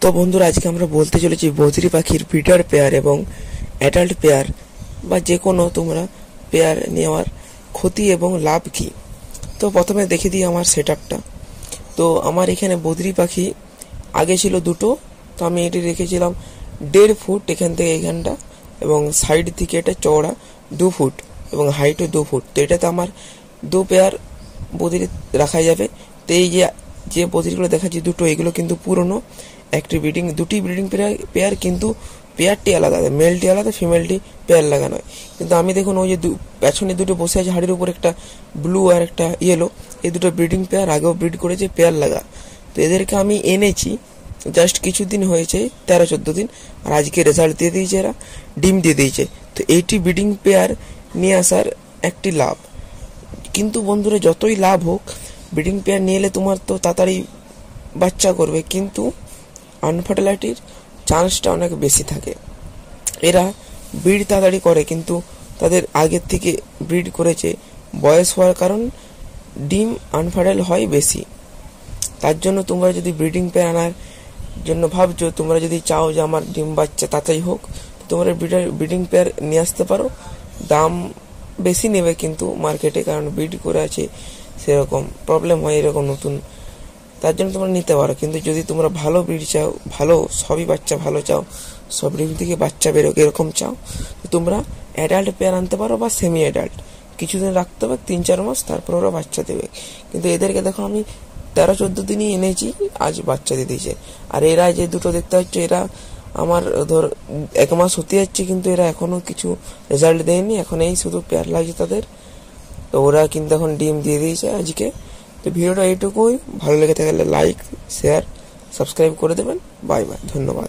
তো বন্ধুরা, আজকে আমরা বলতে চলেছি বদ্রি পাখির ব্রিডার পেয়ার এবং অ্যাডাল্ট পেয়ার বা যে কোনো তোমরা পেয়ার নেওয়ার ক্ষতি এবং লাভ কি। তো প্রথমে দেখে দিই আমার সেটআপটা। তো আমার এখানে বদ্রি পাখি আগে ছিল দুটো, তো আমি এটি রেখেছিলাম 1.5 ফুট এখান থেকে এখানটা, এবং সাইড থেকে এটা চওড়া 2 ফুট এবং হাইটও 2 ফুট। তো এটাতে আমার 2 পেয়ার বদ্রি রাখা যাবে। তো এই যে বদ্রিগুলো দেখাচ্ছি দুটো, এগুলো কিন্তু পুরনো একটি দুটি ব্রিডিং পেয়ার, কিন্তু পেয়ারটি আলাদা, মেলটি আলাদা, ফিমেলটি পেয়ার লাগানো হয়। কিন্তু আমি দেখুন ওই যে পেছনে দুটো বসে আছে হাড়ির উপর, একটা ব্লু আর একটা ইয়েলো, এই দুটো ব্রিডিং পেয়ার আগেও ব্রিড করেছে পেয়ার লাগা। তো এদেরকে আমি এনেছি জাস্ট কিছুদিন হয়েছে, 13-14 দিন, আর আজকে রেজাল্ট দিয়ে দিয়েছে, এরা ডিম দিয়ে দিয়েছে। তো এইটি ব্রিডিং পেয়ার নিয়ে আসার একটি লাভ। কিন্তু বন্ধুরা, যতই লাভ হোক, ব্রিডিং পেয়ার নিয়ে এলে তোমার তো তাড়াতাড়ি বাচ্চা করবে, কিন্তু আনফার্টিলিটির চান্সটা অনেক বেশি থাকে। এরা ব্রিড তাড়াতাড়ি করে, কিন্তু তাদের আগের থেকে ব্রিড করেছে, বয়স হওয়ার কারণ ডিম আনফার্টাইল হয় বেশি। তার জন্য তোমরা যদি ব্রিডিং পেয়ার আনার জন্য ভাবছো, তোমরা যদি চাও যে আমার ডিম বাচ্চা তাড়াতাড়ি হোক, তোমরা ব্রিডিং পেয়ার নিয়ে আসতে পারো। দাম বেশি নেবে কিন্তু মার্কেটে, কারণ ব্রিড করে আছে, সেরকম প্রবলেম হয় এরকম নতুন, তার জন্য তোমরা নিতে পারো। কিন্তু যদি তোমরা ভালো ব্রিড চাও, ভালো সবই বাচ্চা ভালো চাও, সব ডিম থেকে বাচ্চা বেরোক এরকম চাও, তো তোমরা অ্যাডাল্ট পেয়ার আনতে পারো বা সেমি অ্যাডাল্ট। কিছুদিন রাখতে হবে, 3-4 মাস, তারপর ওরা বাচ্চা দেবে। কিন্তু এদেরকে দেখো আমি 13-14 দিনই এনেছি, আজ বাচ্চা দিয়ে দিয়েছে। আর এরা যে দুটো দেখতে হচ্ছে, এরা আমার ধর 1 মাস হতে যাচ্ছে, কিন্তু এরা এখনো কিছু রেজাল্ট দেয়নি, এখন এই শুধু পেয়ার লাগছে তাদের। তো ওরা কিন্তু এখন ডিম দিয়ে দিয়েছে আজকে। তো ভিডিওটা এইটুকুই, ভালো লেগে থাকলে লাইক, শেয়ার, সাবস্ক্রাইব করে দেবেন। বাই বাই, ধন্যবাদ।